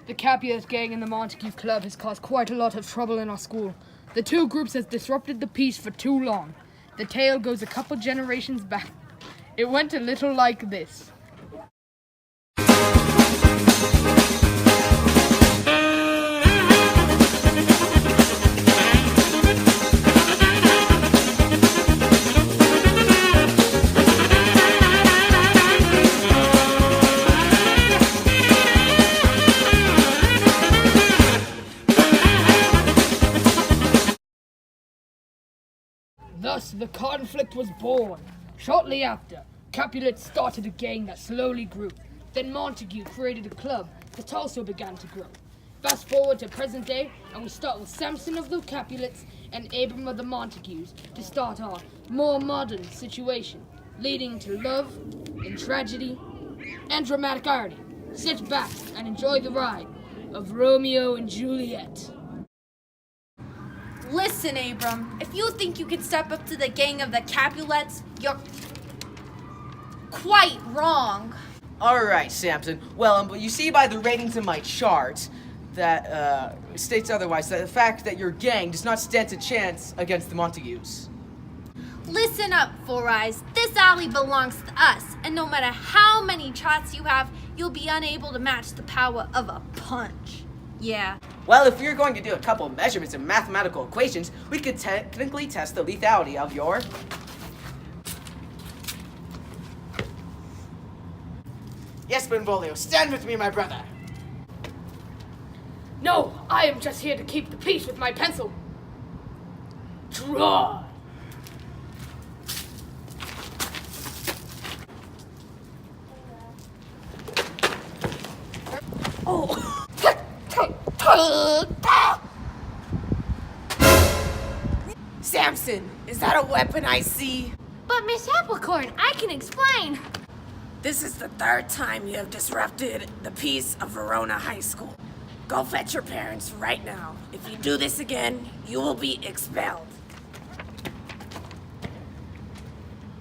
The Capulet gang and the Montague Club has caused quite a lot of trouble in our school. The two groups has disrupted the peace for too long. The tale goes a couple generations back. It went a little like this. Thus, the conflict was born. Shortly after, Capulet started a gang that slowly grew. Then Montague created a club that also began to grow. Fast forward to present day, and we start with Samson of the Capulets and Abram of the Montagues to start our more modern situation, leading to love and tragedy and dramatic irony. Sit back and enjoy the ride of Romeo and Juliet. Listen, Abram, if you think you can step up to the gang of the Capulets, you're quite wrong. All right, Samson. Well, but you see by the ratings in my chart that states otherwise, that the fact that your gang does not stand a chance against the Montagues. Listen up, Four Eyes. This alley belongs to us, and no matter how many shots you have, you'll be unable to match the power of a punch. Yeah. Well, if you're going to do a couple of measurements and mathematical equations, we could technically test the lethality of your... Yes, Benvolio, stand with me, my brother. No, I am just here to keep the peace with my pencil. Draw. Oh. Samson, is that a weapon I see? But Miss Applecorn, I can explain. This is the third time you have disrupted the peace of Verona High School. Go fetch your parents right now. If you do this again, you will be expelled.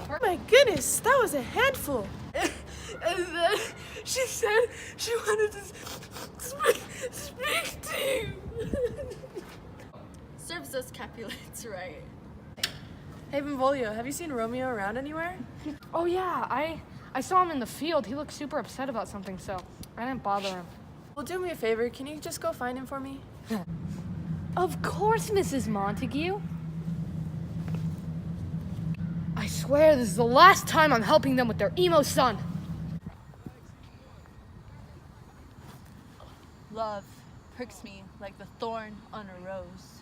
Oh my goodness, that was a handful. And then she said she wanted to speak to you. Serves those Capulets right. Hey Benvolio, have you seen Romeo around anywhere? Oh yeah, I saw him in the field. He looked super upset about something, so I didn't bother him. Well, do me a favor, can you just go find him for me? Of course, Mrs. Montague. I swear this is the last time I'm helping them with their emo son. Love pricks me like the thorn on a rose.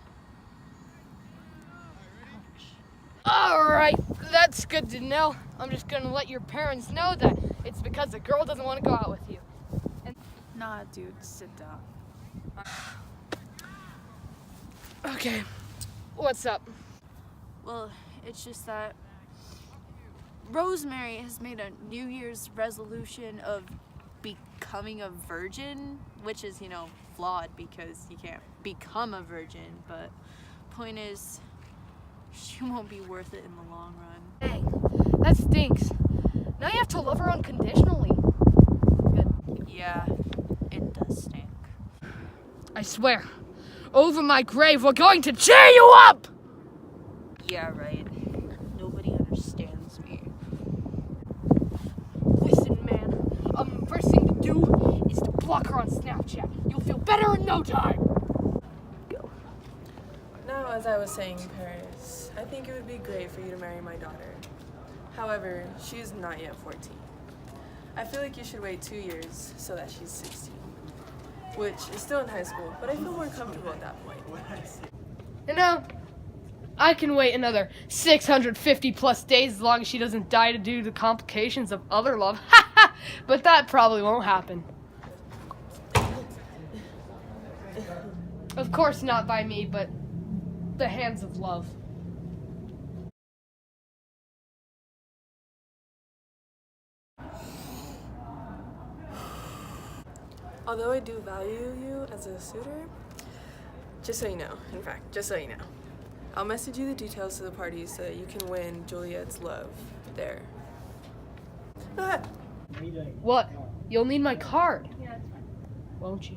All right, that's good to know. I'm just gonna let your parents know that it's because the girl doesn't want to go out with you. Nah, dude, sit down. Okay, what's up? Well, it's just that Rosemary has made a New Year's resolution of becoming a virgin, which is, flawed because you can't become a virgin, but point is, she won't be worth it in the long run. Dang, that stinks. Now you have to love her unconditionally. Good. Yeah, it does stink. I swear, over my grave, we're going to cheer you up! Yeah, right. Nobody understands me. Listen, man, the first thing to do is to block her on Snapchat. You'll feel better in no time. Go. Now, as I was saying, Paris, I think it would be great for you to marry my daughter. However, she is not yet 14. I feel like you should wait 2 years so that she's 16, which is still in high school, but I feel more comfortable at that point. I can wait another 650 plus days as long as she doesn't die due to the complications of other love. But that probably won't happen. Of course not by me, but the hands of love. Although I do value you as a suitor, just so you know, I'll message you the details to the party so that you can win Juliet's love there. Go ahead. What? You'll need my card. Won't you?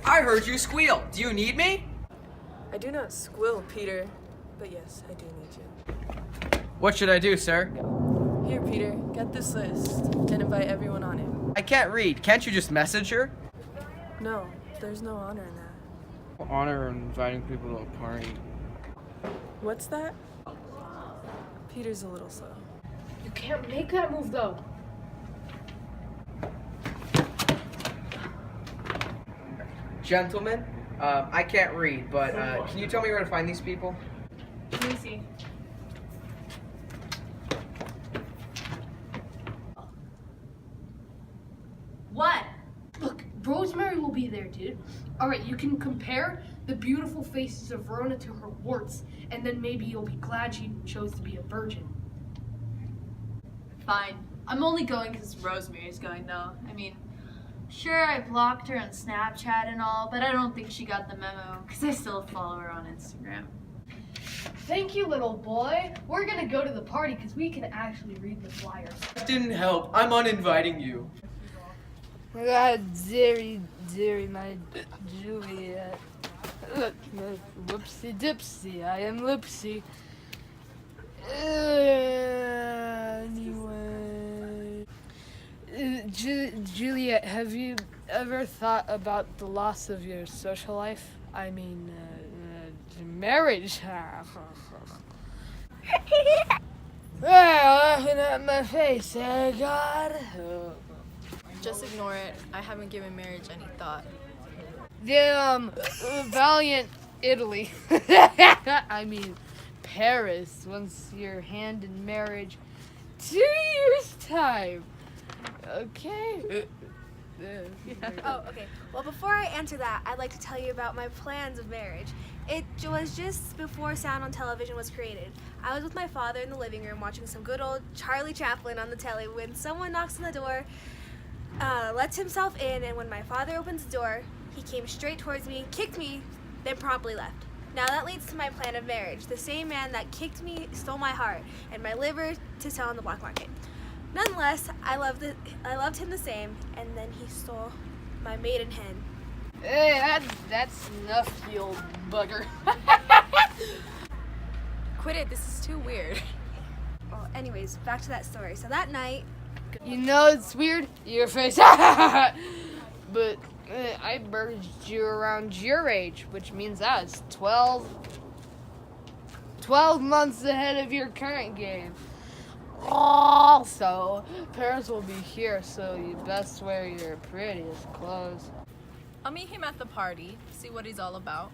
I heard you squeal. Do you need me? I do not squill, Peter, but yes, I do need you. What should I do, sir? Here, Peter, get this list and invite everyone on it. I can't read. Can't you just message her? No, there's no honor in that. Honor inviting people to a party. What's that? Peter's a little slow. You can't make that move though. Gentlemen, I can't read, but can you tell me where to find these people? Let me see. What? Look, Rosemary will be there, dude. Alright, you can compare the beautiful faces of Verona to her warts, and then maybe you'll be glad she chose to be a virgin. Fine. I'm only going because Rosemary's going, though. I mean, sure, I blocked her on Snapchat and all, but I don't think she got the memo because I still follow her on Instagram. Thank you, little boy. We're gonna go to the party because we can actually read the flyers. That didn't help. I'm uninviting you. Dearie, my Juliet. Whoopsie dipsy, I am Lipsy. Anyway. Juliet, have you ever thought about the loss of your social life? I mean, marriage. Laughing at my face, eh, God? Just ignore it. I haven't given marriage any thought. The, valiant Italy. I mean, Paris wants your hand in marriage 2 years' time. Okay? Oh, okay. Well, before I answer that, I'd like to tell you about my plans of marriage. It was just before sound on television was created. I was with my father in the living room watching some good old Charlie Chaplin on the telly when someone knocks on the door, lets himself in, and when my father opens the door, he came straight towards me, kicked me, then promptly left. Now that leads to my plan of marriage. The same man that kicked me stole my heart and my liver to sell on the black market. Nonetheless, I loved him the same, and then he stole my maiden hen. Hey, that's enough, you old bugger. Quit it. This is too weird. Well, anyways, back to that story. So that night, You know it's weird? Your face. But I merged you around your age, which means I was 12 months ahead of your current game. Also, parents will be here, so you best wear your prettiest clothes. I'll meet him at the party, see what he's all about.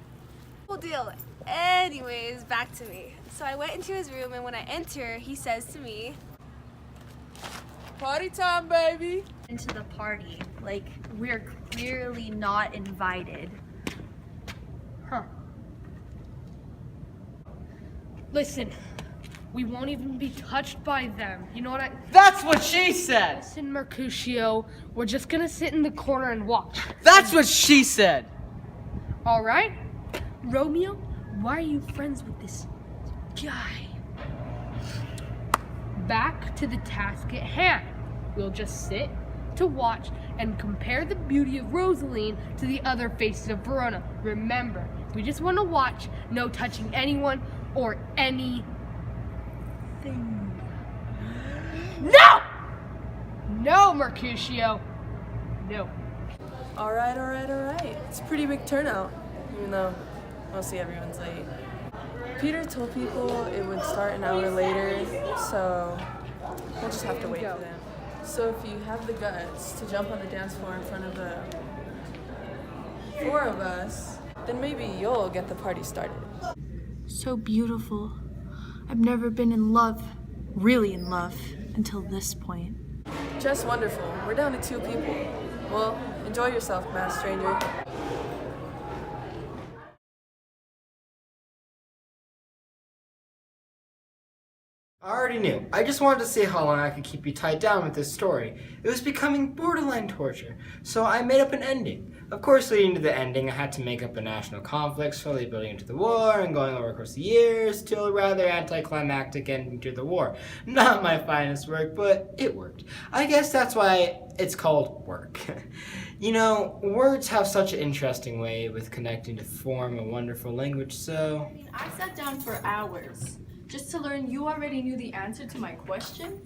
cool deal. Anyways, back to me. So I went into his room, and when I enter, he says to me, Party time, baby! Into the party. Like, we're clearly not invited. Huh. Listen, we won't even be touched by them. You know what That's what she said! Listen, Mercutio, we're just gonna sit in the corner and watch. That's what she said! Alright? Romeo, why are you friends with this guy? Back to the task at hand. We'll just sit to watch and compare the beauty of Rosaline to the other faces of Verona. Remember, we just want to watch, no touching anyone or anything. No! No, Mercutio. No. Alright. It's a pretty big turnout, even though mostly everyone's late. Peter told people it would start an hour later, so we'll just have to wait for them. So if you have the guts to jump on the dance floor in front of the 4 of us, then maybe you'll get the party started. So beautiful. I've never been in love, really in love, until this point. Just wonderful. We're down to 2 people. Well, enjoy yourself, masked stranger. I already knew. I just wanted to see how long I could keep you tied down with this story. It was becoming borderline torture, so I made up an ending. Of course, leading to the ending, I had to make up a national conflict, slowly building into the war and going over across the years, till a rather anticlimactic ending to the war. Not my finest work, but it worked. I guess that's why it's called work. You know, words have such an interesting way with connecting to form a wonderful language, so... I sat down for hours just to learn you already knew the answer to my question.